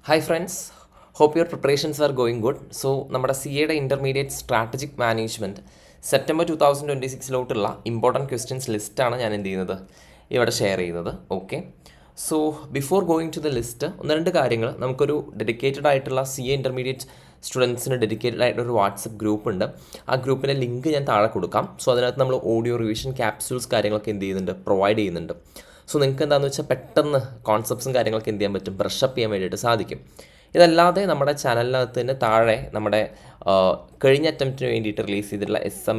Hi friends, hope your preparations are going good. So നമ്മുടെ C എയുടെ intermediate strategic management September 2026 important questions ലിസ്റ്റാണ് ഞാൻ എന്ത് ചെയ്യുന്നത് ഇവിടെ ഷെയർ ചെയ്യുന്നത്. Okay, so before going to the list ഒന്ന് രണ്ട് കാര്യങ്ങൾ. നമുക്കൊരു ഡെഡിക്കേറ്റഡ് ആയിട്ടുള്ള സി എ ഇൻ്റർമീഡിയറ്റ് സ്റ്റുഡൻസിന് ഡെഡിക്കേറ്റഡ് ആയിട്ടൊരു വാട്സപ്പ് ഗ്രൂപ്പ് ഉണ്ട്. ആ ഗ്രൂപ്പിൻ്റെ ലിങ്ക് ഞാൻ താഴെ കൊടുക്കാം. സോ അതിനകത്ത് നമ്മൾ ഓഡിയോ റിവിഷൻ ക്യാപ്സ്യൂൾസ് കാര്യങ്ങളൊക്കെ എന്ത് ചെയ്യുന്നുണ്ട്, പ്രൊവൈഡ് ചെയ്യുന്നുണ്ട്. സോ നിങ്ങൾക്ക് എന്താണെന്ന് വെച്ചാൽ പെട്ടെന്ന് കോൺസെപ്റ്റ്സും കാര്യങ്ങളൊക്കെ എന്ത് ചെയ്യാൻ പറ്റും, ബ്രഷപ്പ് ചെയ്യാൻ വേണ്ടിയിട്ട് സാധിക്കും. ഇതല്ലാതെ നമ്മുടെ ചാനലിനകത്ത് തന്നെ താഴെ നമ്മുടെ കഴിഞ്ഞ അറ്റംപ്റ്റിന് വേണ്ടിയിട്ട് റിലീസ് ചെയ്തിട്ടുള്ള എസ്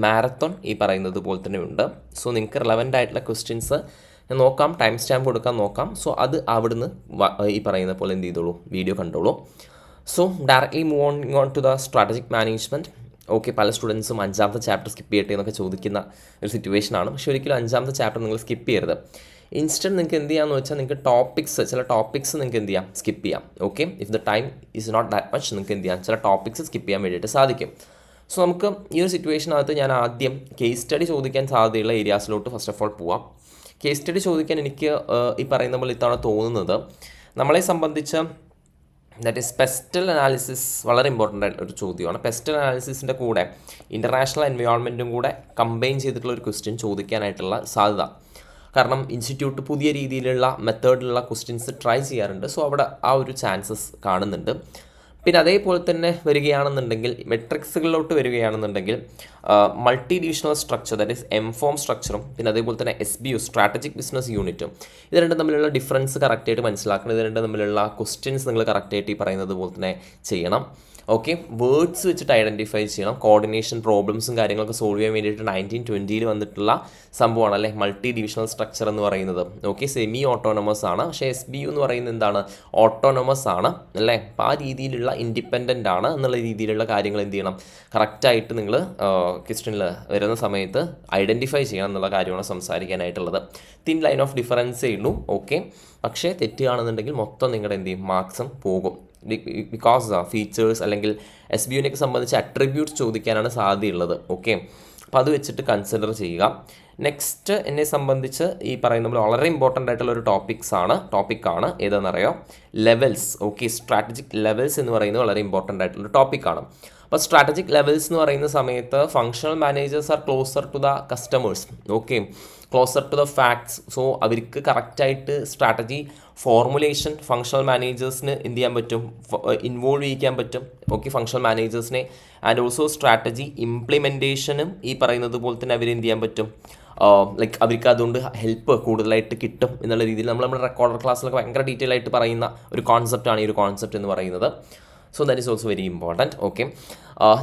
മാരത്തോൺ ഈ പറയുന്നത് പോലെ തന്നെ ഉണ്ട്. സോ നിങ്ങൾക്ക് റിലവൻ്റ് ആയിട്ടുള്ള ക്വസ്റ്റ്യൻസ് നോക്കാം, ടൈം സ്റ്റാമ്പ് കൊടുക്കാൻ നോക്കാം. സോ അത് അവിടുന്ന് ഈ പറയുന്ന പോലെ എന്ത് ചെയ്തോളൂ, വീഡിയോ കണ്ടോളൂ. So directly move on to the strategic management. Okay, പല സ്റ്റുഡൻസും അഞ്ചാമത്തെ ചാപ്റ്റർ സ്കിപ്പ് ചെയ്യട്ടെ എന്നൊക്കെ ചോദിക്കുന്ന ഒരു സിറ്റുവേഷനാണ്. പക്ഷേ ഒരിക്കലും അഞ്ചാമത്തെ ചാപ്റ്റർ നിങ്ങൾ സ്കിപ്പ് ചെയ്യരുത്. ഇൻസ്റ്റൻറ്റ് നിങ്ങൾക്ക് എന്ത് ചെയ്യാമെന്ന് വെച്ചാൽ നിങ്ങൾക്ക് ചില ടോപ്പിക്സ് നിങ്ങൾക്ക് എന്ത് ചെയ്യാം, സ്കിപ്പ് ചെയ്യാം. Okay, if the time is not that much നിങ്ങൾക്ക് എന്ത് ചെയ്യാം, ചില ടോപ്പിക്സ് സ്കിപ്പ് ചെയ്യാൻ വേണ്ടിയിട്ട് സാധിക്കും. സോ നമുക്ക് ഈ ഒരു സിറ്റുവേഷനകത്ത് ഞാൻ ആദ്യം കേസ് സ്റ്റഡി ചോദിക്കാൻ സാധ്യതയുള്ള ഏരിയാസിലോട്ട് ഫസ്റ്റ് ഓഫ് ഓൾ പോവാം. കേസ് സ്റ്റഡി ചോദിക്കാൻ എനിക്ക് ഈ പറയുന്ന പോലെ ഇത്തവണ തോന്നുന്നത് നമ്മളെ സംബന്ധിച്ച് ദാറ്റ് ഈസ് പെസ്റ്റൽ അനാലിസിസ് വളരെ ഇമ്പോർട്ടൻ്റ് ആയിട്ടുള്ള ഒരു ചോദ്യമാണ്. പെസ്റ്റൽ അനാലിസിസിൻ്റെ കൂടെ ഇൻ്റർനാഷണൽ എൻവയോൺമെൻറ്റും കൂടെ കമ്പൈൻ ചെയ്തിട്ടുള്ള ഒരു ക്വസ്റ്റ്യൻ ചോദിക്കാനായിട്ടുള്ള സാധ്യത. കാരണം ഇൻസ്റ്റിറ്റ്യൂട്ട് പുതിയ രീതിയിലുള്ള മെത്തേഡിലുള്ള ക്വസ്റ്റ്യൻസ് ട്രൈ ചെയ്യാറുണ്ട്. സോ അവിടെ ആ ഒരു ചാൻസസ് കാണുന്നുണ്ട്. പിന്നെ അതേപോലെ തന്നെ വരികയാണെന്നുണ്ടെങ്കിൽ മെട്രിക്സുകളിലോട്ട് വരികയാണെന്നുണ്ടെങ്കിൽ multi divisional structure, that is M form സ്ട്രക്ചറും പിന്നെ അതേപോലെ തന്നെ SBU സ്ട്രാറ്റജിക് ബിസിനസ് യൂണിറ്റും, ഇത് രണ്ടും തമ്മിലുള്ള ഡിഫറൻസ് കറക്റ്റായിട്ട് മനസ്സിലാക്കണം. ഇത് രണ്ടും തമ്മിലുള്ള ക്വസ്റ്റ്യൻസ് നിങ്ങൾ കറക്റ്റായിട്ട് ഈ പറയുന്നത് പോലെ തന്നെ ചെയ്യണം. ഓക്കെ, വേർഡ്സ് വെച്ചിട്ട് ഐഡൻറ്റിഫൈ ചെയ്യണം. കോർഡിനേഷൻ പ്രോബ്ലംസും കാര്യങ്ങളൊക്കെ സോൾവ് ചെയ്യാൻ വേണ്ടിയിട്ട് 1920 വന്നിട്ടുള്ള സംഭവമാണ് അല്ലേ മൾട്ടി ഡിവിഷണൽ സ്ട്രക്ചർ എന്ന് പറയുന്നത്. ഓക്കെ, സെമി ഓട്ടോണമസ് ആണ്, പക്ഷേ SBU എന്ന് പറയുന്നത് എന്താണ്, ഓട്ടോണമസ് ആണ് അല്ലേ. അപ്പോൾ ആ രീതിയിലുള്ള ഇൻഡിപെൻഡൻ്റ് ആണ് എന്നുള്ള രീതിയിലുള്ള കാര്യങ്ങൾ എന്ത് ചെയ്യണം, കറക്റ്റായിട്ട് നിങ്ങൾ ക്വസ്റ്റ്യനിൽ വരുന്ന സമയത്ത് ഐഡൻറ്റിഫൈ ചെയ്യണം എന്നുള്ള കാര്യമാണ് സംസാരിക്കാനായിട്ടുള്ളത്. തിൻ ലൈൻ ഓഫ് ഡിഫറൻസേ ഉള്ളൂ. ഓക്കെ, പക്ഷേ തെറ്റുകയാണെന്നുണ്ടെങ്കിൽ മൊത്തം നിങ്ങളുടെ എന്ത് ചെയ്യും, മാർക്സും പോകും. ബിക്കോസ് ഫീച്ചേഴ്സ് അല്ലെങ്കിൽ SBUവിനെയൊക്കെ സംബന്ധിച്ച് അട്രിബ്യൂട്ട്സ് ചോദിക്കാനാണ് സാധ്യതയുള്ളത്. ഓക്കെ, അപ്പോൾ അത് വെച്ചിട്ട് കൺസിഡർ ചെയ്യുക. നെക്സ്റ്റ് എന്നെ സംബന്ധിച്ച് ഈ പറയുന്ന പോലെ വളരെ ഇമ്പോർട്ടൻ്റ് ആയിട്ടുള്ള ഒരു ടോപ്പിക്കാണ് ഏതെന്നറിയോ, ലെവൽസ്. ഓക്കെ, സ്ട്രാറ്റജിക് ലെവൽസ് എന്ന് പറയുന്നത് വളരെ ഇമ്പോർട്ടൻ്റ് ആയിട്ടുള്ള ടോപ്പിക്കാണ്. അപ്പോൾ സ്ട്രാറ്റജിക് ലെവൽസ് എന്ന് പറയുന്ന സമയത്ത് functional managers are closer to the customers. Okay, closer to the facts. So അവർക്ക് കറക്റ്റായിട്ട് സ്ട്രാറ്റജി ഫോർമുലേഷൻ ഫങ്ഷണൽ മാനേജേഴ്സിന് എന്ത് ചെയ്യാൻ പറ്റും, ഇൻവോൾവ് ചെയ്യിക്കാൻ പറ്റും. ഓക്കെ, ഫങ്ഷണൽ മാനേജേഴ്സിനെ ആൻഡ് ഓൾസോ സ്ട്രാറ്റജി ഇംപ്ലിമെൻറ്റേഷനും ഈ പറയുന്നത് പോലെ തന്നെ അവർ എന്ത് ചെയ്യാൻ പറ്റും, ലൈക്ക് അവർക്ക് അതുകൊണ്ട് ഹെൽപ്പ് കൂടുതലായിട്ട് കിട്ടും എന്നുള്ള രീതിയിൽ നമ്മുടെ റെക്കോർഡർ ക്ലാസ്സിലൊക്കെ ഭയങ്കര ഡീറ്റെയിൽ ആയിട്ട് പറയുന്ന ഒരു കോൺസെപ്റ്റാണ് ഈ ഒരു കോൺസെപ്റ്റ് എന്ന് പറയുന്നത്. So that is also very important. Okay,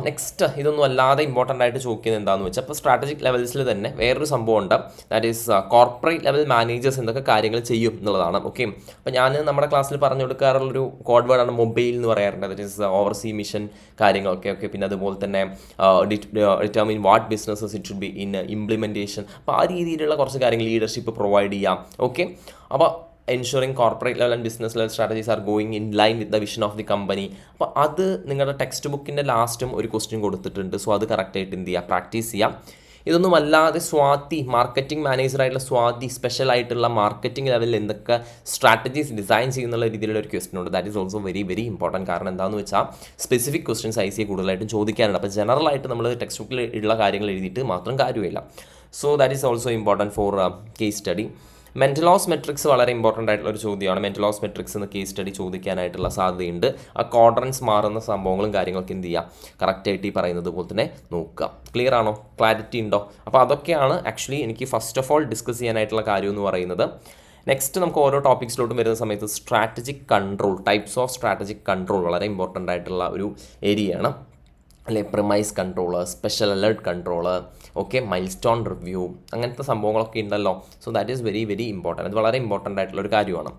next ഇതൊന്നും അല്ലാതെ ഇമ്പോർട്ടൻ്റ് ആയിട്ട് ചോദിക്കുന്നത് എന്താണെന്ന് വെച്ചാൽ അപ്പോൾ സ്ട്രാറ്റജിക് ലെവൽസിൽ തന്നെ വേറൊരു സംഭവം ഉണ്ട്, that is corporate level managers എന്തൊക്കെ കാര്യങ്ങൾ ചെയ്യും എന്നുള്ളതാണ്. ഓക്കെ, അപ്പോൾ ഞാൻ നമ്മുടെ ക്ലാസ്സിൽ പറഞ്ഞു കൊടുക്കാറുള്ളൊരു കോഡ് വേർഡാണ് മൊബൈൽ എന്ന് പറയാറുണ്ട്. ദാറ്റ് ഈസ് ഓവർസീ മിഷൻ കാര്യങ്ങളൊക്കെ. ഓക്കെ, പിന്നെ അതുപോലെ തന്നെ determine what businesses it should be in implementation. അപ്പോൾ ആ രീതിയിലുള്ള കുറച്ച് കാര്യങ്ങൾ ലീഡർഷിപ്പ് പ്രൊവൈഡ് ചെയ്യാം. ഓക്കെ, അപ്പോൾ ensuring corporate level and business level strategies are going in line with the vision of the company. അപ്പോൾ അത് നിങ്ങളുടെ ടെക്സ്റ്റ് ബുക്കിൻ്റെ ലാസ്റ്റും ഒരു ക്വസ്റ്റ്യൻ കൊടുത്തിട്ടുണ്ട്. സോ അത് കറക്റ്റായിട്ട് എന്ത് ചെയ്യുക, പ്രാക്ടീസ് ചെയ്യാം. ഇതൊന്നും അല്ലാതെ സ്വാതി മാർക്കറ്റിംഗ് മാനേജറായിട്ടുള്ള സ്വാതി സ്പെഷ്യൽ ആയിട്ടുള്ള മാർക്കറ്റിംഗ് ലെവലിൽ എന്തൊക്കെ സ്ട്രാറ്റജീസ് ഡിസൈൻ ചെയ്യുന്നുള്ള രീതിയിലുള്ള ഒരു ക്വസ്റ്റ്യൻ ഉണ്ട്. That is also very very important. കാരണം എന്താണെന്ന് വെച്ചാൽ സ്പെസിഫിക് ക്വസ്റ്റ്യൻസ് ICA കൂടുതലായിട്ടും ചോദിക്കാനുണ്ട്. അപ്പോൾ ജനറൽ ആയിട്ട് നമ്മൾ ടെക്സ്റ്റ് ബുക്കിൽ ഉള്ള കാര്യങ്ങൾ എഴുതിയിട്ട് മാത്രം കാര്യമില്ല. So that is also important for case study. Mendelow's matrix വളരെ ഇമ്പോർട്ടൻ്റ് ആയിട്ടുള്ള ഒരു ചോദ്യമാണ്. മെൻറ്റലോസ് മെട്രിക്സ് എന്ന് കേസ് സ്റ്റഡി ചോദിക്കാനായിട്ടുള്ള സാധ്യതയുണ്ട്. ആ ക്വാഡ്രൻസ് മാറുന്ന സംഭവങ്ങളും കാര്യങ്ങളൊക്കെ എന്ത് ചെയ്യുക, കറക്റ്റായിട്ട് ഈ പറയുന്നത് പോലെ തന്നെ നോക്കുക. ക്ലിയർ ആണോ, ക്ലാരിറ്റി ഉണ്ടോ? അപ്പോൾ അതൊക്കെയാണ് ആക്ച്വലി എനിക്ക് ഫസ്റ്റ് ഓഫ് ഓൾ ഡിസ്കസ് ചെയ്യാനായിട്ടുള്ള കാര്യം എന്ന് പറയുന്നത്. നെക്സ്റ്റ് നമുക്ക് ഓരോ ടോപ്പിക്സിലോട്ടും വരുന്ന സമയത്ത് strategic control, types of strategic control വളരെ ഇമ്പോർട്ടൻ്റ് ആയിട്ടുള്ള ഒരു ഏരിയയാണ് അല്ലെ. Premise control, special alert control, okay, milestone review, അങ്ങനത്തെ സംഭവങ്ങളൊക്കെ ഉണ്ടല്ലോ. So that is very very important. അത് വളരെ ഇമ്പോർട്ടൻ്റ് ആയിട്ടുള്ള ഒരു കാര്യമാണ്.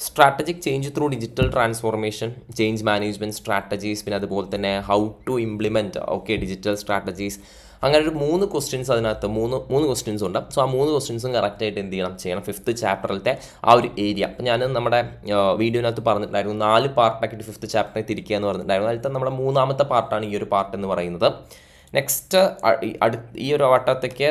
Strategic change through digital transformation, change management strategies, പിന്നെ അതുപോലെ തന്നെ how to implement okay digital strategies. അങ്ങനെ ഒരു 3 ക്വസ്റ്റ്യൻസ് അതിനകത്ത് മൂന്ന് ക്വസ്റ്റ്യൻസ് ഉണ്ട്. സോ ആ 3 ക്വസ്റ്റ്യൻസും കറക്റ്റായിട്ട് എന്ത് ചെയ്യണം 5th ചാപ്റ്ററിലത്തെ ആ ഒരു ഏരിയ. അപ്പോൾ ഞാൻ നമ്മുടെ വീഡിയോനകത്ത് പറഞ്ഞിട്ടുണ്ടായിരുന്നു 4 പാർട്ടാക്കിയിട്ട് 5th ചാപ്റ്ററിനെ തിരിക്കുക എന്ന് പറഞ്ഞിട്ടുണ്ടായിരുന്നു. അതിലത്തെ നമ്മുടെ 3ാമത്തെ പാർട്ടാണ് ഈ ഒരു പാർട്ട് എന്ന് പറയുന്നത്. നെക്സ്റ്റ് ഈ ഒരു വട്ടത്തേക്ക്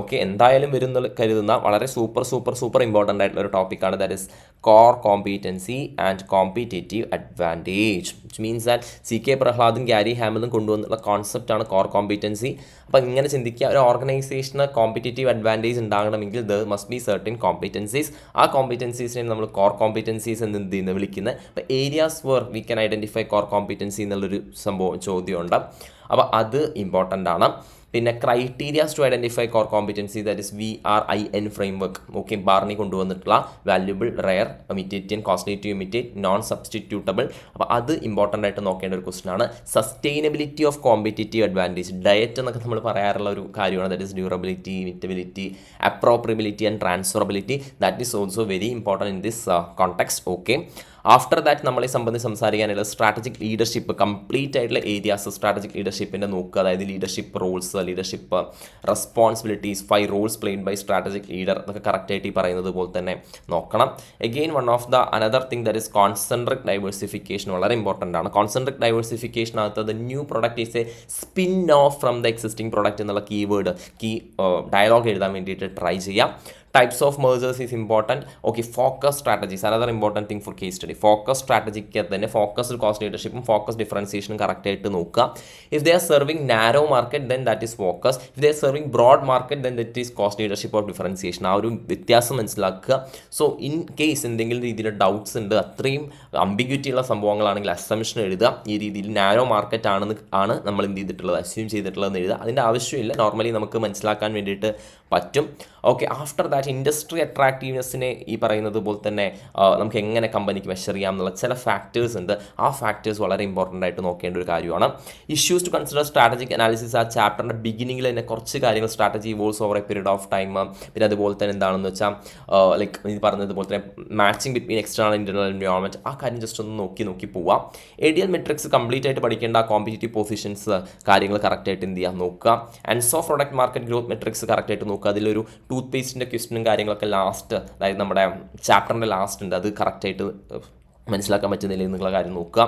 ഓക്കെ എന്തായാലും വരുന്ന കരുതുന്ന വളരെ സൂപ്പർ ഇമ്പോർട്ടൻ്റ് ആയിട്ടുള്ള ഒരു ടോപ്പിക്കാണ്. That is core competency and competitive advantage, which means that CK പ്രഹ്ലാദും ഗ്യാരി ഹാമലും കൊണ്ടുവന്നുള്ള കോൺസെപ്റ്റാണ് കോർ കോമ്പീറ്റൻസി. അപ്പോൾ ഇങ്ങനെ ചിന്തിക്കുക, ഒരു ഓർഗനൈസേഷന് കോമ്പറ്റേറ്റീവ് അഡ്വാൻറ്റേജ് ഉണ്ടാകണമെങ്കിൽ there must be certain competencies. ആ കോമ്പറ്റൻസീസിനെ നമ്മൾ കോർ കോമ്പറ്റൻസീസ് എന്ന് വിളിക്കുന്നത്. അപ്പോൾ areas where we can identify core competency എന്നുള്ളൊരു ചോദ്യമുണ്ട്. അപ്പോൾ അത് ഇമ്പോർട്ടൻ്റ് ആണ്. പിന്നെ criterias to identify core competency, that is VRIN framework. Okay, Barney കൊണ്ടുവന്നിട്ടുള്ള valuable, rare, imitate, costly to imitate, non substitutable. അപ്പോൾ അത് ഇമ്പോർട്ടൻ്റ് ആയിട്ട് നോക്കേണ്ട ഒരു ക്വസ്റ്റൻ ആണ്. സസ്റ്റൈനബിലിറ്റി ഓഫ് കോമ്പറ്റേറ്റീവ് അഡ്വാൻറ്റേജ്, ഡയറ്റ് എന്നൊക്കെ നമ്മൾ പറയാറുള്ള ഒരു കാര്യമാണ്. That is durability, imitability, appropriability and transferability. That is also very important in this context. Okay, after that നമ്മളെ സംബന്ധിച്ച് സംസാരിക്കാനുള്ള സ്ട്രാറ്റജിക് ലീഡർഷിപ്പ്, കംപ്ലീറ്റ് ആയിട്ടുള്ള ഏരിയാസ് സ്ട്രാറ്റജിക് ലീഡർഷിപ്പിൻ്റെ നോക്കുക. അതായത് leadership roles, leadership responsibilities, 5 roles played by strategic leader എന്നൊക്കെ കറക്റ്റായിട്ട് ഈ പറയുന്നത് പോലെ തന്നെ നോക്കണം. Again one of the another thing that is concentric diversification, വളരെ ഇമ്പോർട്ടൻ്റ് ആണ്. കോൺസെൻട്രിക് ഡൈവേഴ്സിഫിക്കേഷനകത്ത് the new product is a spin off from the existing product എന്നുള്ള ഡയലോഗ് എഴുതാൻ വേണ്ടിയിട്ട് ട്രൈ ചെയ്യാം. Types of measures is important. Okay, focus strategies, another important thing for case study. Focus സ്ട്രാറ്റജിക്ക് തന്നെ focused cost ലീഡർഷിപ്പും focus ഡിഫറൻസിയേഷനും കറക്റ്റായിട്ട് നോക്കുക. If they are serving narrow market then that is focus. If they are serving broad market then that is cost leadership of differentiation. ആ ഒരു വ്യത്യാസം മനസ്സിലാക്കുക. സോ ഇൻ കേസ് എന്തെങ്കിലും രീതിയിൽ ഡൗട്ട്സ് ഉണ്ട്, അത്രയും അംബിഗ്യൂറ്റി ഉള്ള സംഭവങ്ങളാണെങ്കിൽ അസംഷൻ എഴുതുക. ഈ രീതിയിൽ നാരോ മാർക്കറ്റ് ആണ് നമ്മൾ എന്ത് ചെയ്തിട്ടുള്ളത്, അസ്യൂം ചെയ്തിട്ടുള്ളതെന്ന് എഴുതുക. അതിൻ്റെ ആവശ്യമില്ല, നോർമലി നമുക്ക് മനസ്സിലാക്കാൻ വേണ്ടിയിട്ട് പറ്റും. ഓക്കെ, ആഫ്റ്റർ ദാറ്റ് ഇൻഡസ്ട്രി അട്രാക്റ്റീവ്നെസ്സിനെ ഈ പറയുന്നത് പോലെ തന്നെ നമുക്ക് എങ്ങനെ കമ്പനിക്ക് മെഷർ ചെയ്യാം എന്നുള്ള ചില ഫാക്ടേഴ്സ് ഉണ്ട്. ആ ഫാക്ടേഴ്സ് വളരെ ഇമ്പോർട്ടൻ്റ് ആയിട്ട് നോക്കേണ്ട ഒരു കാര്യമാണ്. Issues to consider strategic analysis, ആ ചാപ്റ്ററിൻ്റെ ബിഗിനിങ്ങിൽ തന്നെ കുറച്ച് കാര്യങ്ങൾ, strategy evolves over a period of time. പിന്നെ അതുപോലെ തന്നെ എന്താണെന്ന് വെച്ചാൽ ലൈക്ക് ഇത് പറഞ്ഞതുപോലെ തന്നെ matching between external internal environment, ആ കാര്യം ജസ്റ്റ് ഒന്ന് നോക്കി പോവാം. ADL മെട്രിക്സ് കംപ്ലീറ്റ് ആയിട്ട് പഠിക്കേണ്ട, കോമ്പറ്റേറ്റീവ് പൊസിഷൻസ് കാര്യങ്ങൾ കറക്റ്റായിട്ട് എന്ത് ചെയ്യുക നോക്കുക. Ansoff product market growth matrix കറക്റ്റായിട്ട് നോക്കുക. അതിലൊരു ടൂത്ത് പേസ്റ്റിൻ്റെ ക്വസ്റ്റനും കാര്യങ്ങളൊക്കെ ലാസ്റ്റ്, അതായത് നമ്മുടെ ചാപ്റ്ററിൻ്റെ ലാസ്റ്റ് ഉണ്ട്, അത് കറക്റ്റായിട്ട് മനസ്സിലാക്കാൻ പറ്റുന്നില്ല എന്നുള്ള കാര്യം നോക്കുക.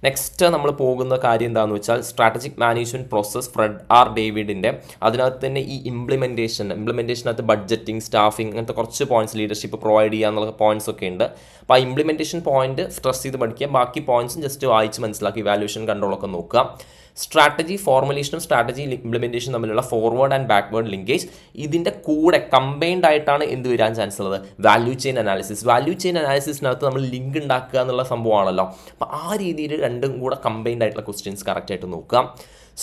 നെക്സ്റ്റ് നമ്മൾ പോകുന്ന കാര്യം എന്താണെന്ന് വെച്ചാൽ strategic management process, Fred R ഡേവിഡിൻ്റെ. അതിനകത്ത് തന്നെ ഈ ഇംപ്ലിമെൻറ്റേഷനകത്ത് ബഡ്ജറ്റിംഗ്, സ്റ്റാഫിംഗ്, അങ്ങനത്തെ കുറച്ച് പോയിന്റ്സ്, ലീഡർഷിപ്പ് പ്രൊവൈഡ് ചെയ്യുക എന്നുള്ള പോയിന്റ്സ് ഒക്കെ ഉണ്ട്. അപ്പോൾ ആ ഇംപ്ലിമെൻറ്റേഷൻ പോയിന്റ് സ്ട്രെസ് ചെയ്ത് പഠിക്കുക, ബാക്കി പോയിന്റ്സും ജസ്റ്റ് വായിച്ച് മനസ്സിലാക്കി ഇവാലുവേഷൻ കൺട്രോളൊക്കെ നോക്കുക. സ്ട്രാറ്റജി ഫോർമുലേഷനും സ്ട്രാറ്റജി ഇംപ്ലിമെൻറ്റേഷൻ തമ്മിലുള്ള ഫോർവേഡ് ആൻഡ് ബാക്ക്വേർഡ് ലിങ്കേജ്, ഇതിൻ്റെ കൂടെ കമ്പൈൻഡ് ആയിട്ടാണ് എന്ത് വരാൻ ചാൻസ് ഉള്ളത്, വാല്യൂ ചെയിൻ അനാലിസിസിനകത്ത് നമ്മൾ ലിങ്ക് ഉണ്ടാക്കുക എന്നുള്ള സംഭവമാണല്ലോ. അപ്പോൾ ആ രീതിയിൽ രണ്ടും കൂടെ കമ്പൈൻഡ് ആയിട്ടുള്ള ക്വസ്റ്റ്യൻസ് കറക്റ്റായിട്ട് നോക്കുക.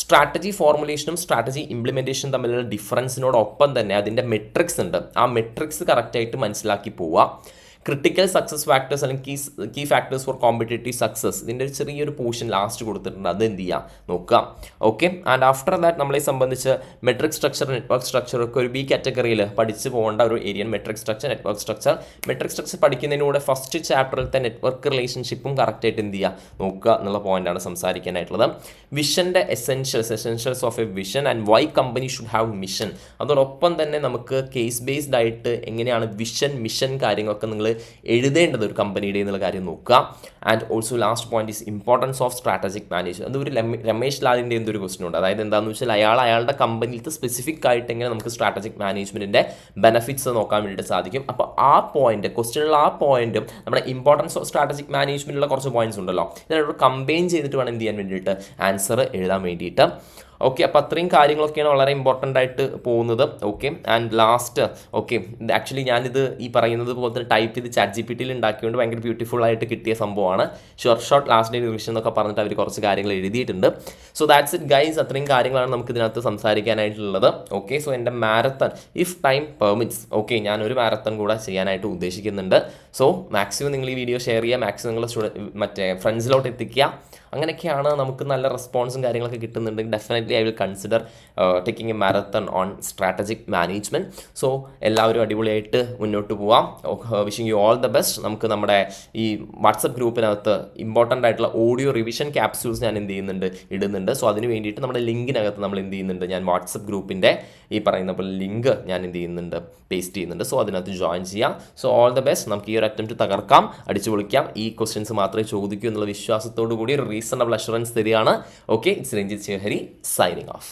സ്ട്രാറ്റജി ഫോർമുലേഷനും സ്ട്രാറ്റജി ഇംപ്ലിമെൻറ്റേഷനും തമ്മിലുള്ള ഡിഫറൻസിനോടൊപ്പം തന്നെ അതിൻ്റെ മെട്രിക്സ് ഉണ്ട്, ആ മെട്രിക്സ് കറക്റ്റായിട്ട് മനസ്സിലാക്കി പോവുക. ക്രിട്ടിക്കൽ സക്സസ് ഫാക്ടേഴ്സ് അല്ലെങ്കിൽ key factors for competitive success, ഇതിൻ്റെ ഒരു ചെറിയൊരു പോർഷൻ ലാസ്റ്റ് കൊടുത്തിട്ടുണ്ട്, അത് എന്ത് ചെയ്യുക നോക്കുക. ഓക്കെ, ആൻഡ് ആഫ്റ്റർ ദാറ്റ് നമ്മളെ സംബന്ധിച്ച് മെട്രിക് സ്ട്രക്ചർ, നെറ്റ്വർക്ക് സ്ട്രക്ചർ ഒക്കെ ഒരു ബി കാറ്റഗറിയിൽ പഠിച്ച് പോകേണ്ട ഒരു area. Matrix structure, network structure പഠിക്കുന്നതിലൂടെ ഫസ്റ്റ് ചാപ്റ്ററിലത്തെ നെറ്റ്വർക്ക് റിലേഷൻഷിപ്പും കറക്റ്റായിട്ട് എന്ത് ചെയ്യുക നോക്കുക എന്നുള്ള പോയിന്റാണ് സംസാരിക്കാനായിട്ടുള്ളത്. വിഷൻ്റെ essentials of a vision and why company should have mission. അതോടൊപ്പം തന്നെ നമുക്ക് കേസ് ബേസ്ഡ് ആയിട്ട് എങ്ങനെയാണ് മിഷൻ കാര്യങ്ങളൊക്കെ നിങ്ങൾ എഴുതേണ്ടത് ഒരു കമ്പനിയുടെ എന്നുള്ള കാര്യം നോക്കുക. And also last point is importance of strategic management. അതൊരു രമേശ് ലാലിൻ്റെ എന്തൊരു ക്വസ്റ്റൻ ഉണ്ട്, അതായത് എന്താണെന്ന് വെച്ചാൽ അയാളുടെ കമ്പനിയിലത്തെ സ്പെസിഫിക് ആയിട്ട് എങ്ങനെ നമുക്ക് സ്ട്രാറ്റജിക് മാനേജ്മെൻറ്റിൻ്റെ ബെനഫിറ്റ്സ് നോക്കാൻ വേണ്ടിയിട്ട് സാധിക്കും. അപ്പോൾ ആ പോയിന്റ്, ക്വസ്റ്റനുള്ള ആ പോയിന്റും നമ്മുടെ ഇമ്പോർട്ടൻസ് ഓഫ് സ്ട്രാറ്റജിക് മാനേജ്മെൻറ്റിലുള്ള കുറച്ച് പോയിന്റ്സ് ഉണ്ടല്ലോ, ഇതിനോട് കമ്പൈൻ ചെയ്തിട്ട് വേണം എന്ത് ചെയ്യാൻ വേണ്ടിയിട്ട് ആൻസർ എഴുതാൻ വേണ്ടിയിട്ട്. ഓക്കെ, അപ്പോൾ അത്രയും കാര്യങ്ങളൊക്കെയാണ് വളരെ ഇമ്പോർട്ടൻ്റ് ആയിട്ട് പോകുന്നത്. Okay, and last okay, actually ഞാനിത് ഈ പറയുന്നത് പോലെ തന്നെ ടൈപ്പ് ചെയ്ത് ChatGPT ഉണ്ടാക്കിയതുകൊണ്ട് ഭയങ്കര ബ്യൂട്ടിഫുൾ ആയിട്ട് കിട്ടിയ സംഭവമാണ്. ഷോർട്ട് ലാസ്റ്റ് ഡേ റിവിഷൻ എന്നൊക്കെ പറഞ്ഞിട്ട് അവർ കുറച്ച് കാര്യങ്ങൾ എഴുതിയിട്ടുണ്ട്. സോ ദാറ്റ്സ് ഇറ്റ് ഗൈസ്, അത്രയും കാര്യങ്ങളാണ് നമുക്ക് ഇതിനകത്ത് സംസാരിക്കാനായിട്ടുള്ളത്. ഓക്കെ, സോ എൻ്റെ marathon if time permits, okay, ഞാനൊരു മാരത്തൺ കൂടെ ചെയ്യാനായിട്ട് ഉദ്ദേശിക്കുന്നുണ്ട്. സോ മാക്സിമം നിങ്ങൾ ഈ വീഡിയോ ഷെയർ ചെയ്യുക, മാക്സിമം നിങ്ങൾ ഫ്രണ്ട്സിലോട്ട് എത്തിക്കുക. അങ്ങനെയൊക്കെയാണ് നമുക്ക് നല്ല റെസ്പോൺസും കാര്യങ്ങളൊക്കെ കിട്ടുന്നുണ്ടെങ്കിൽ definitely I will consider taking a marathon on strategic management. So എല്ലാവരും അടിപൊളിയായിട്ട് മുന്നോട്ട് പോവാം. Wishing you all the best. നമുക്ക് നമ്മുടെ ഈ വാട്സപ്പ് ഗ്രൂപ്പിനകത്ത് ഇമ്പോർട്ടൻ്റ് ആയിട്ടുള്ള ഓഡിയോ റിവിഷൻ ക്യാപ്സ്യൂൾസ് ഞാൻ ഇടുന്നുണ്ട്. സോ അതിന് വേണ്ടിയിട്ട് നമ്മുടെ ലിങ്കിനകത്ത് നമ്മൾ എന്ത് ചെയ്യുന്നുണ്ട്, ഞാൻ വാട്സപ്പ് ഗ്രൂപ്പിൻ്റെ ഈ പറയുന്ന പോലെ ലിങ്ക് ഞാൻ പേസ്റ്റ് ചെയ്യുന്നുണ്ട്. സോ അതിനകത്ത് ജോയിൻ ചെയ്യാം. So all the best. നമുക്ക് ഈ ഒരു അറ്റംപ്റ്റ് തകർക്കാം, അടിച്ചു പൊളിക്കാം. ഈ ക്വസ്റ്റ്യൻസ് മാത്രമേ ചോദിക്കൂ എന്നുള്ള വിശ്വാസത്തോടു കൂടി ഒരു റീസണബിൾ അഷുറൻസ് തരികയാണ്. Okay, it's Ranjith Shivahari signing of.